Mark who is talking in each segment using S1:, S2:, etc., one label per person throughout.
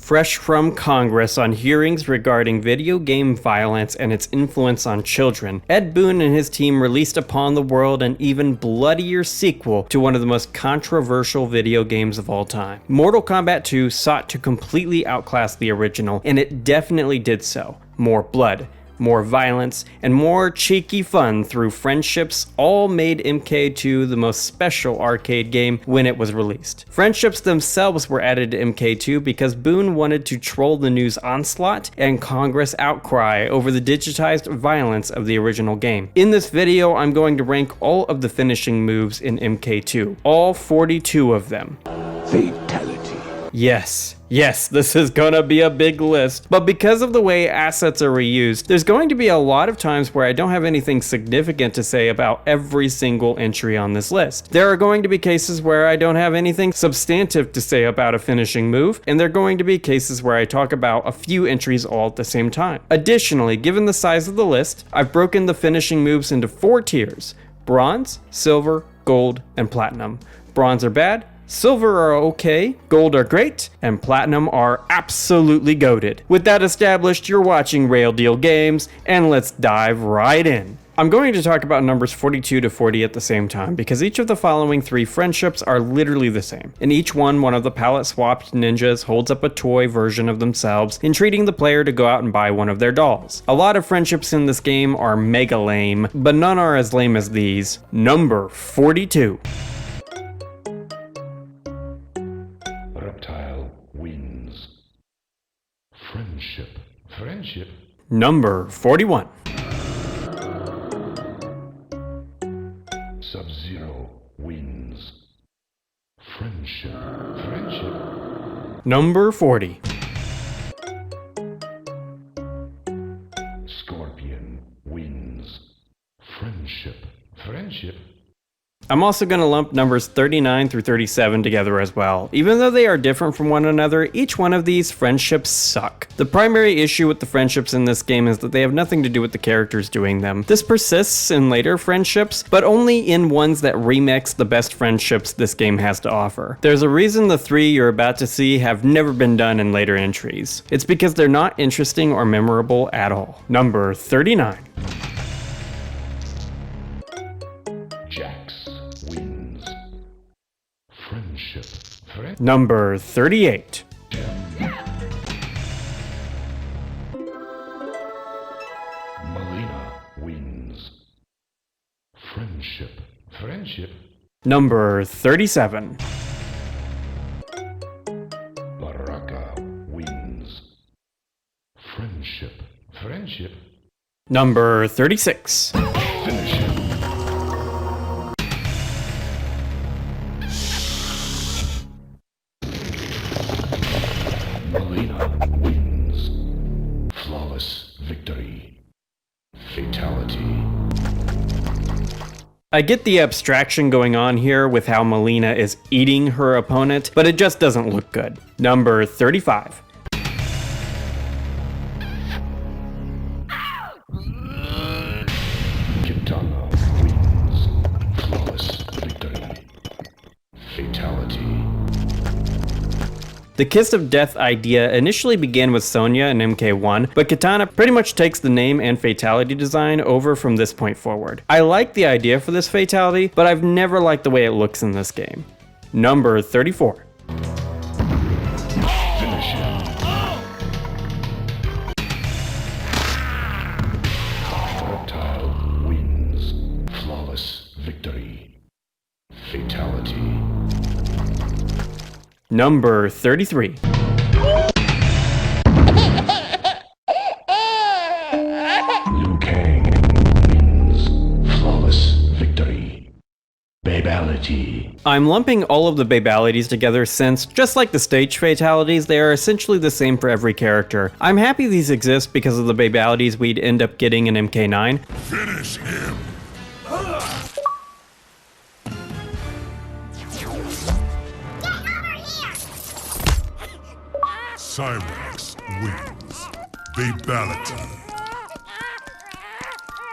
S1: Fresh from Congress on hearings regarding video game violence and its influence on children, Ed Boon and his team released upon the world an even bloodier sequel to one of the most controversial video games of all time. Mortal Kombat 2 sought to completely outclass the original, and it definitely did so. More blood, more violence, and more cheeky fun through friendships all made MK2 the most special arcade game when it was released. Friendships themselves were added to MK2 because Boon wanted to troll the news onslaught and Congress outcry over the digitized violence of the original game. In this video, I'm going to rank all of the finishing moves in MK2, all 42 of them.
S2: Fatality.
S1: Yes, this is gonna be a big list, but because of the way assets are reused, there's going to be a lot of times where I don't have anything significant to say about every single entry on this list. There are going to be cases where I don't have anything substantive to say about a finishing move, and there are going to be cases where I talk about a few entries all at the same time. Additionally, given the size of the list, I've broken the finishing moves into 4 tiers: bronze, silver, gold, and platinum. Bronze are bad, silver are okay, gold are great, and platinum are absolutely goated. With that established, you're watching Rail Deal Games, and let's dive right in. I'm going to talk about numbers 42 to 40 at the same time because each of the following 3 friendships are literally the same. In each one of the palette-swapped ninjas holds up a toy version of themselves, entreating the player to go out and buy one of their dolls. A lot of friendships in this game are mega lame, but none are as lame as these. Number 42.
S2: Reptile wins. Friendship.
S1: Number 41.
S2: Sub-Zero wins. Friendship.
S1: Number 40.
S2: Scorpion wins. Friendship.
S1: I'm also going to lump numbers 39 through 37 together as well. Even though they are different from one another, each one of these friendships suck. The primary issue with the friendships in this game is that they have nothing to do with the characters doing them. This persists in later friendships, but only in ones that remix the best friendships this game has to offer. There's a reason the 3 you're about to see have never been done in later entries. It's because they're not interesting or memorable at all. Number 39. Number 38.
S2: Melina wins. Friendship.
S1: Number 37.
S2: Baraka wins. Friendship.
S1: Number 36.
S2: Finish him. Melina wins. Flawless victory. Fatality.
S1: I get the abstraction going on here with how Melina is eating her opponent, but it just doesn't look good. Number 35.
S2: Kitana wins. Flawless victory. Fatality.
S1: The Kiss of Death idea initially began with Sonya in MK1, but Kitana pretty much takes the name and fatality design over from this point forward. I like the idea for this fatality, but I've never liked the way it looks in this game. Number 34.
S2: Finish him. Reptile wins. Flawless victory. Fatality.
S1: Number 33.
S2: Liu Kang wins. Flawless victory. Babality.
S1: I'm lumping all of the Babalities together since, just like the stage fatalities, they are essentially the same for every character. I'm happy these exist because of the Babalities we'd end up getting in MK9.
S2: Finish him.
S3: Cyrax wins. Babality.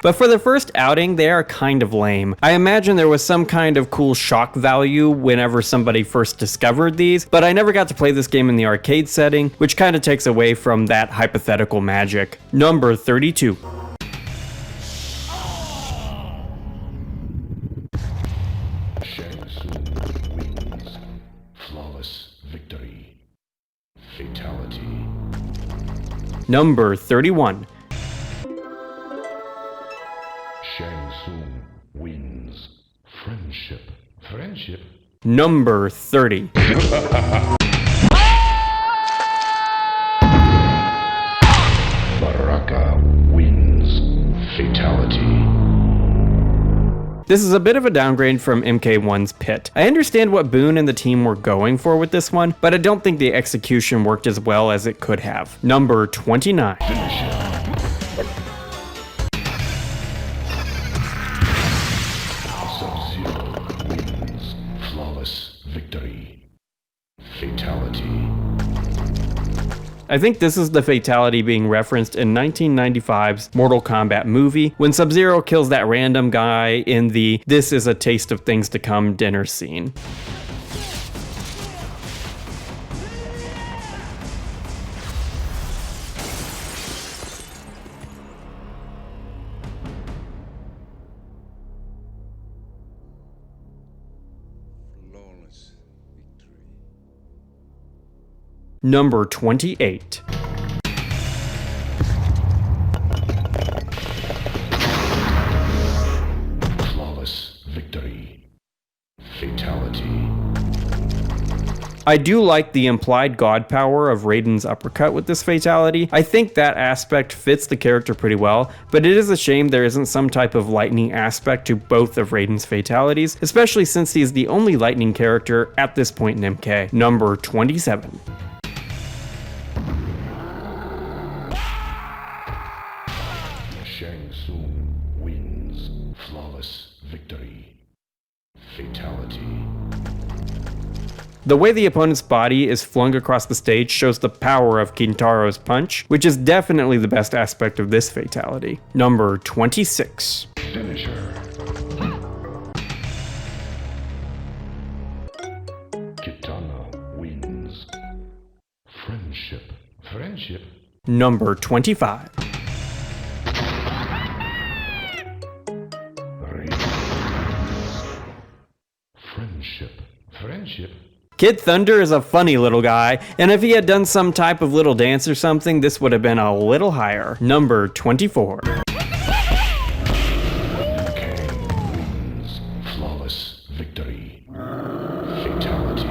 S1: But for the first outing, they are kind of lame. I imagine there was some kind of cool shock value whenever somebody first discovered these, but I never got to play this game in the arcade setting, which kind of takes away from that hypothetical magic. Number 32.
S2: Shang Tsung wins. Flawless victory. Fatality.
S1: Number 31.
S2: Shang Tsung wins. Friendship. Friendship.
S1: Number 30.
S2: Baraka wins. Fatality.
S1: This is a bit of a downgrade from MK1's Pit. I understand what Boone and the team were going for with this one, but I don't think the execution worked as well as it could have. Number 29.
S2: Sub-Zero wins. Flawless victory. Fatality.
S1: I think this is the fatality being referenced in 1995's Mortal Kombat movie when Sub-Zero kills that random guy in the "This is a taste of things to come" dinner scene.
S3: Flawless victory.
S1: Number 28.
S2: Flawless victory. Fatality.
S1: I do like the implied god power of Raiden's uppercut with this fatality. I think that aspect fits the character pretty well, but it is a shame there isn't some type of lightning aspect to both of Raiden's fatalities, especially since he's the only lightning character at this point in MK. Number 27.
S2: Shang Tsung wins. Flawless victory. Fatality.
S1: The way the opponent's body is flung across the stage shows the power of Kintaro's punch, which is definitely the best aspect of this fatality. Number 26.
S2: Finisher. Kitana wins. Friendship. Friendship.
S1: Number 25.
S2: Friendship. Friendship.
S1: Kid Thunder is a funny little guy, and if he had done some type of little dance or something, this would have been a little higher. Number 24.
S2: Kang wins. Flawless victory. Fatality.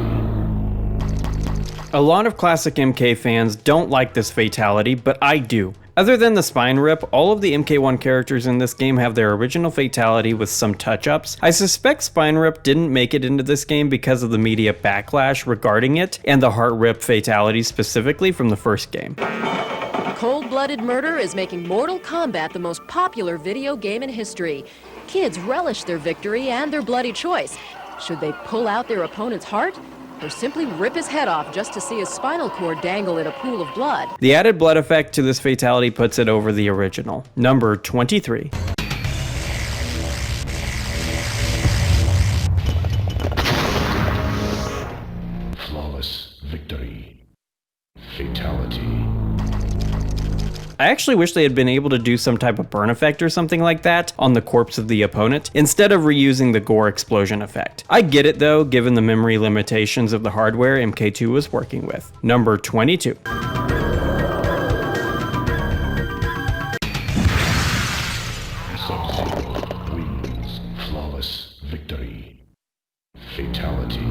S1: A lot of classic MK fans don't like this fatality, but I do. Other than the spine rip, all of the MK1 characters in this game have their original fatality with some touch-ups. I suspect spine rip didn't make it into this game because of the media backlash regarding it, and the heart rip fatality specifically from the first game.
S4: Cold-blooded murder is making Mortal Kombat the most popular video game in history. Kids relish their victory and their bloody choice. Should they pull out their opponent's heart? Or simply rip his head off just to see his spinal cord dangle in a pool of blood?
S1: The added blood effect to this fatality puts it over the original. Number 23.
S2: Flawless victory. Fatality.
S1: I actually wish they had been able to do some type of burn effect or something like that on the corpse of the opponent, instead of reusing the gore explosion effect. I get it though, given the memory limitations of the hardware MK2 was working with. Number 22.
S2: Sub-Zero wins. Flawless victory. Fatality.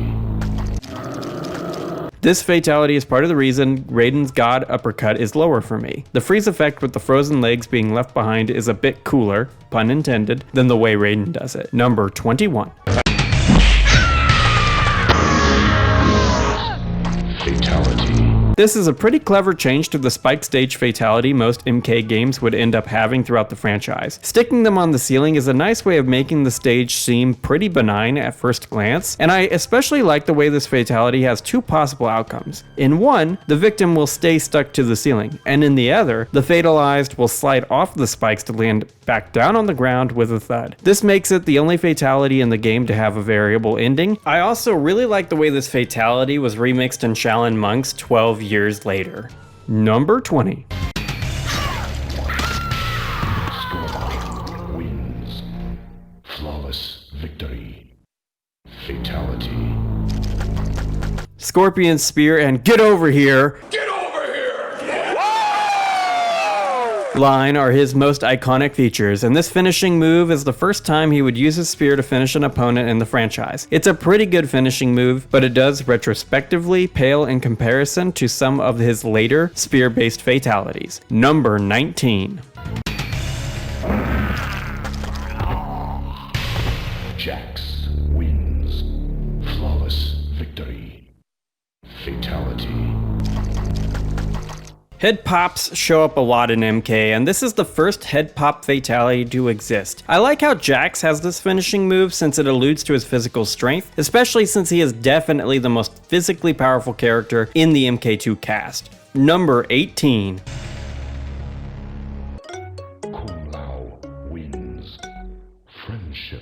S1: This fatality is part of the reason Raiden's God uppercut is lower for me. The freeze effect with the frozen legs being left behind is a bit cooler, pun intended, than the way Raiden does it. Number 21.
S2: Fatality.
S1: This is a pretty clever change to the spike stage fatality most MK games would end up having throughout the franchise. Sticking them on the ceiling is a nice way of making the stage seem pretty benign at first glance, and I especially like the way this fatality has two possible outcomes. In one, the victim will stay stuck to the ceiling, and in the other, the fatalized will slide off the spikes to land back down on the ground with a thud. This makes it the only fatality in the game to have a variable ending. I also really like the way this fatality was remixed in Shaolin Monks 12 years later. Number 20.
S2: Scorpion wins. Flawless victory. Fatality.
S1: Scorpion Spear and "Get over here!" line are his most iconic features, and this finishing move is the first time he would use his spear to finish an opponent in the franchise. It's a pretty good finishing move, but it does retrospectively pale in comparison to some of his later spear-based fatalities. Number 19.
S2: Jax wins. Flawless victory. Fatality.
S1: Head pops show up a lot in MK, and this is the first head pop fatality to exist. I like how Jax has this finishing move since it alludes to his physical strength, especially since he is definitely the most physically powerful character in the MK2 cast. Number 18.
S2: Kung Lao wins. Friendship.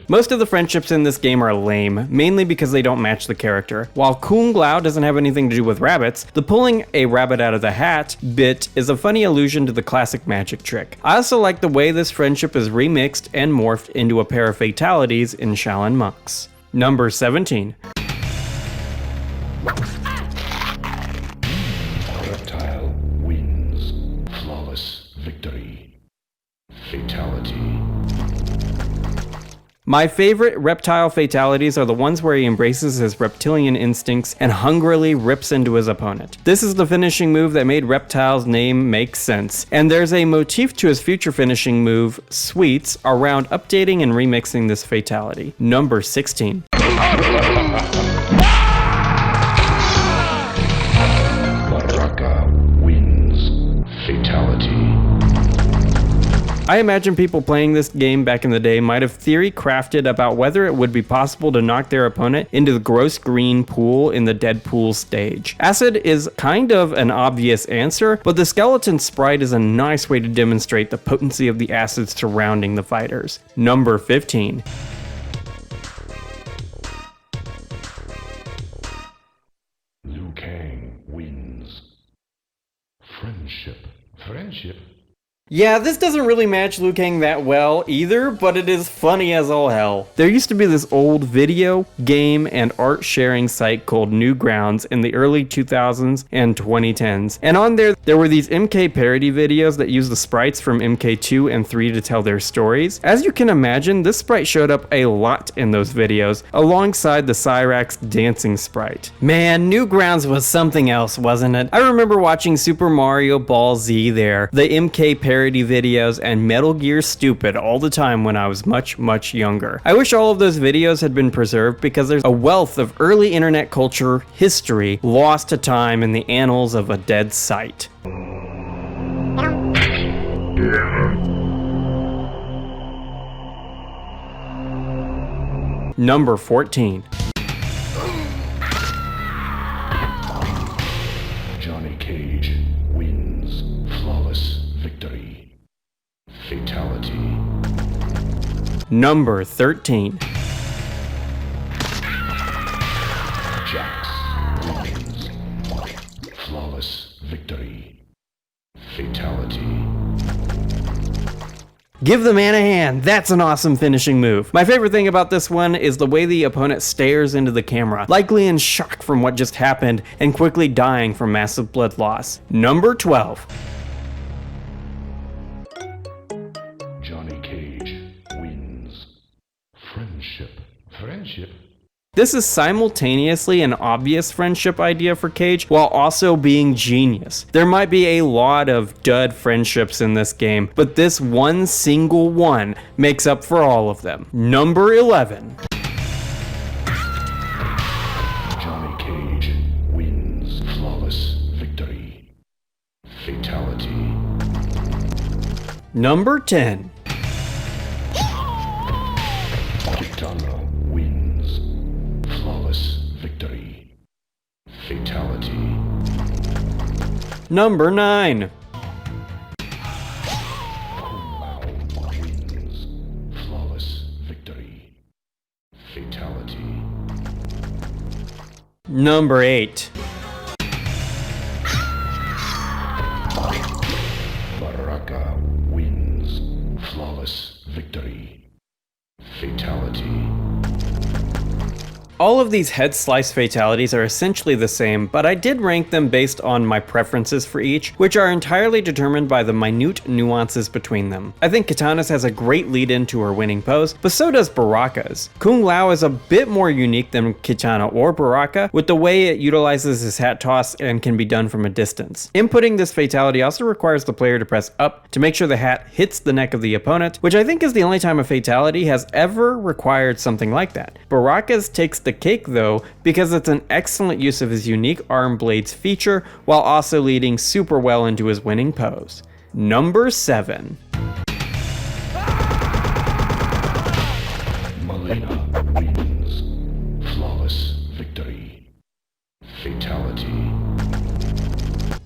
S1: Most of the friendships in this game are lame, mainly because they don't match the character. While Kung Lao doesn't have anything to do with rabbits, the pulling a rabbit out of the hat bit is a funny allusion to the classic magic trick. I also like the way this friendship is remixed and morphed into a pair of fatalities in Shaolin Monks. Number 17.
S2: Reptile wins. Flawless victory. Fatality.
S1: My favorite reptile fatalities are the ones where he embraces his reptilian instincts and hungrily rips into his opponent. This is the finishing move that made Reptile's name make sense, and there's a motif to his future finishing move, Sweets, around updating and remixing this fatality. Number 16.
S2: Baraka wins. Fatality.
S1: I imagine people playing this game back in the day might have theory crafted about whether it would be possible to knock their opponent into the gross green pool in the Deadpool stage. Acid is kind of an obvious answer, but the skeleton sprite is a nice way to demonstrate the potency of the acids surrounding the fighters. Number 15.
S2: Liu Kang wins. Friendship.
S1: Yeah, this doesn't really match Liu Kang that well either, but it is funny as all hell. There used to be this old video, game, and art sharing site called Newgrounds in the early 2000s and 2010s, and on there were these MK parody videos that used the sprites from MK2 and 3 to tell their stories. As you can imagine, this sprite showed up a lot in those videos, alongside the Cyrax dancing sprite. Man, Newgrounds was something else, wasn't it? I remember watching Super Mario Ball Z there, the MK parody videos, and Metal Gear Stupid all the time when I was much younger. I wish all of those videos had been preserved because there's a wealth of early internet culture history lost to time in the annals of a dead site. Number 14.
S2: Johnny Cage wins. Flawless victory. Fatality.
S1: Number 13.
S2: Jax wins. Flawless victory. Fatality.
S1: Give the man a hand, that's an awesome finishing move. My favorite thing about this one is the way the opponent stares into the camera, likely in shock from what just happened and quickly dying from massive blood loss. Number 12.
S2: Johnny Cage wins. Friendship.
S1: This is simultaneously an obvious friendship idea for Cage while also being genius. There might be a lot of dud friendships in this game, but this one single one makes up for all of them. Number 11.
S2: Johnny Cage wins. Flawless Fatality.
S1: Number 10.
S2: Kitana wins. Flawless victory. Fatality.
S1: Number 9.
S2: Kombat wins. Flawless victory. Fatality.
S1: Number 8.
S2: Baraka wins. Flawless victory. Fatality.
S1: All of these head slice fatalities are essentially the same, but I did rank them based on my preferences for each, which are entirely determined by the minute nuances between them. I think Kitana's has a great lead into her winning pose, but so does Baraka's. Kung Lao is a bit more unique than Kitana or Baraka, with the way it utilizes his hat toss and can be done from a distance. Inputting this fatality also requires the player to press up to make sure the hat hits the neck of the opponent, which I think is the only time a fatality has ever required something like that. Baraka's takes the cake though, because it's an excellent use of his unique arm blades feature while also leading super well into his winning pose. Number 7.
S2: Melina wins. Flawless victory. Fatality.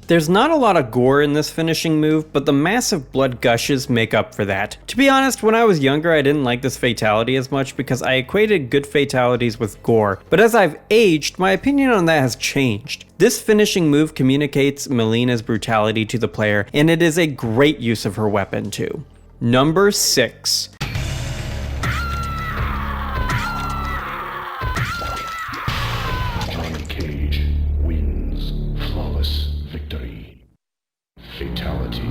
S1: There's not a lot of gore in this finishing move, but the massive blood gushes make up for that. To be honest, when I was younger I didn't like this fatality as much because I equated good fatalities with gore, but as I've aged, my opinion on that has changed. This finishing move communicates Melina's brutality to the player, and it is a great use of her weapon too. Number 6.
S2: Johnny Cage wins. Flawless victory. Fatality.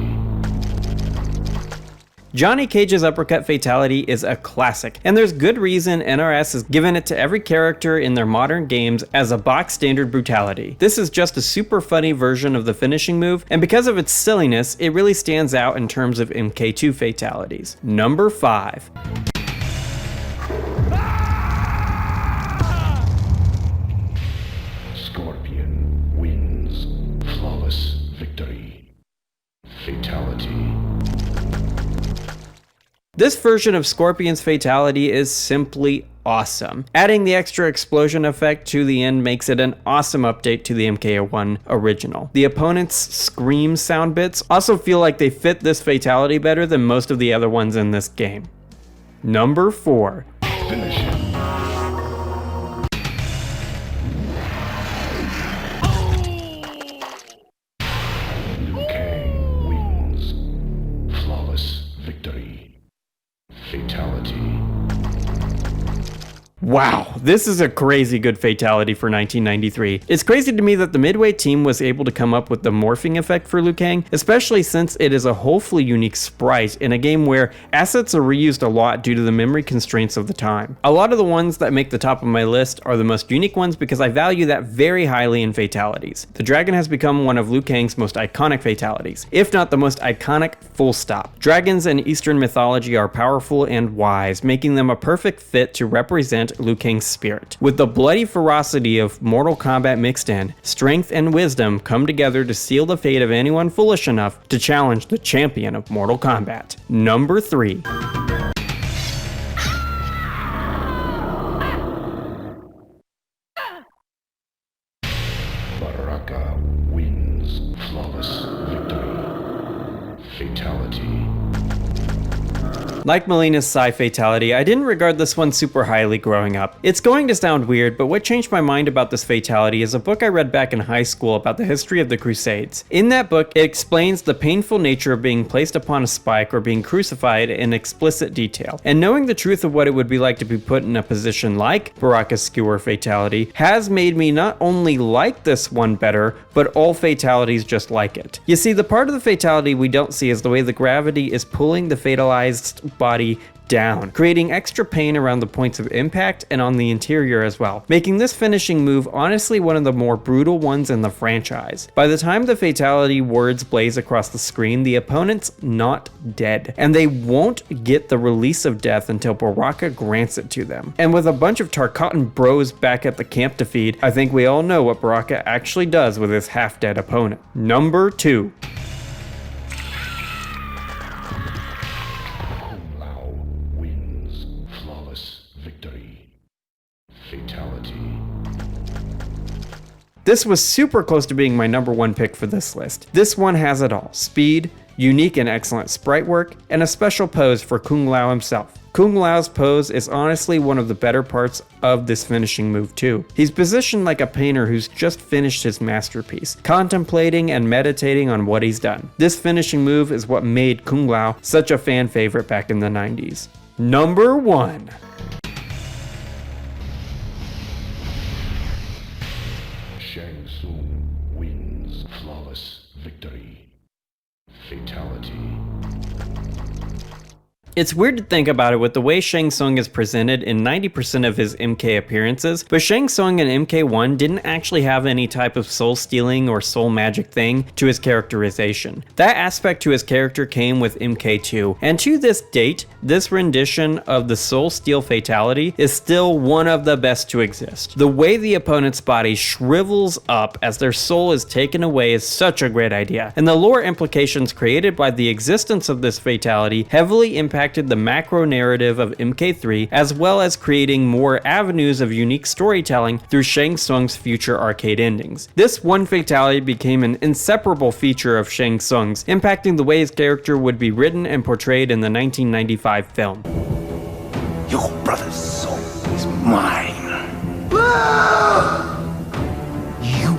S1: Johnny Cage's uppercut fatality is a classic, and there's good reason NRS has given it to every character in their modern games as a box standard brutality. This is just a super funny version of the finishing move, and because of its silliness, it really stands out in terms of MK2 fatalities. Number 5.
S2: Scorpion wins. Flawless victory. Fatality.
S1: This version of Scorpion's fatality is simply awesome. Adding the extra explosion effect to the end makes it an awesome update to the MK1 original. The opponent's scream sound bits also feel like they fit this fatality better than most of the other ones in this game. Number 4.
S2: Finish him. Liu Kang wins. Flawless victory. Fatality.
S1: Wow, this is a crazy good fatality for 1993. It's crazy to me that the Midway team was able to come up with the morphing effect for Liu Kang, especially since it is a wholly unique sprite in a game where assets are reused a lot due to the memory constraints of the time. A lot of the ones that make the top of my list are the most unique ones because I value that very highly in fatalities. The dragon has become one of Liu Kang's most iconic fatalities, if not the most iconic full stop. Dragons in Eastern mythology are powerful and wise, making them a perfect fit to represent Liu Kang's spirit. With the bloody ferocity of Mortal Kombat mixed in, strength and wisdom come together to seal the fate of anyone foolish enough to challenge the champion of Mortal Kombat. Number 3.
S2: Baraka wins. Flawless victory. Fatality.
S1: Like Melina's Psy fatality, I didn't regard this one super highly growing up. It's going to sound weird, but what changed my mind about this fatality is a book I read back in high school about the history of the Crusades. In that book, it explains the painful nature of being placed upon a spike or being crucified in explicit detail. And knowing the truth of what it would be like to be put in a position like Baraka's skewer fatality has made me not only like this one better, but all fatalities just like it. You see, the part of the fatality we don't see is the way the gravity is pulling the fatalized body down, creating extra pain around the points of impact and on the interior as well, making this finishing move honestly one of the more brutal ones in the franchise. By the time the fatality words blaze across the screen, the opponent's not dead, and they won't get the release of death until Baraka grants it to them. And with a bunch of Tarkatan bros back at the camp to feed, I think we all know what Baraka actually does with his half-dead opponent. Number 2. This was super close to being my number one pick for this list. This one has it all: speed, unique and excellent sprite work, and a special pose for Kung Lao himself. Kung Lao's pose is honestly one of the better parts of this finishing move too. He's positioned like a painter who's just finished his masterpiece, contemplating and meditating on what he's done. This finishing move is what made Kung Lao such a fan favorite back in the 90s. Number 1.
S2: Shang Tsung wins flawless victory. Fatality.
S1: It's weird to think about it with the way Shang Tsung is presented in 90% of his MK appearances, but Shang Tsung in MK1 didn't actually have any type of soul stealing or soul magic thing to his characterization. That aspect to his character came with MK2, and to this date, this rendition of the soul steal fatality is still one of the best to exist. The way the opponent's body shrivels up as their soul is taken away is such a great idea, and the lore implications created by the existence of this fatality heavily impacted the macro narrative of MK3, as well as creating more avenues of unique storytelling through Shang Tsung's future arcade endings. This one fatality became an inseparable feature of Shang Tsung's, impacting the way his character would be written and portrayed in the 1995 film.
S5: Your brother's soul is mine. You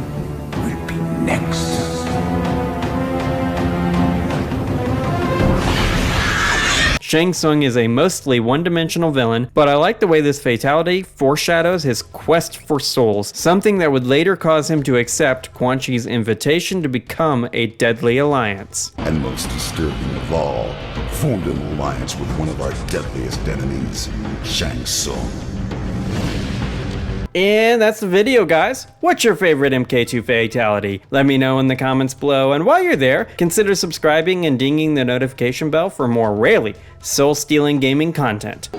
S5: will be next.
S1: Shang Tsung is a mostly one-dimensional villain, but I like the way this fatality foreshadows his quest for souls, something that would later cause him to accept Quan Chi's invitation to become a deadly alliance.
S6: And most disturbing of all, formed an alliance with one of our deadliest enemies, Shang Tsung.
S1: And that's the video, guys. What's your favorite MK2 fatality? Let me know in the comments below, and while you're there, consider subscribing and dinging the notification bell for more really soul-stealing gaming content.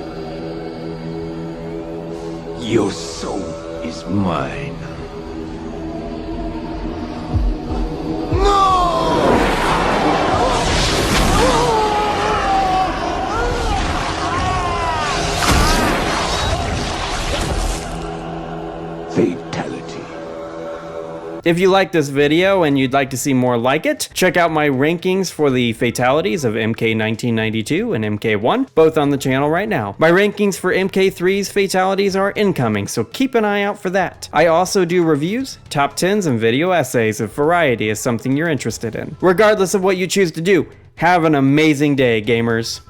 S5: Your soul is mine. Fatality.
S1: If you like this video and you'd like to see more like it, check out my rankings for the fatalities of MK 1992 and MK1, both on the channel right now. My rankings for MK3's fatalities are incoming, so keep an eye out for that. I also do reviews, top 10s, and video essays if variety is something you're interested in. Regardless of what you choose to do, have an amazing day, gamers.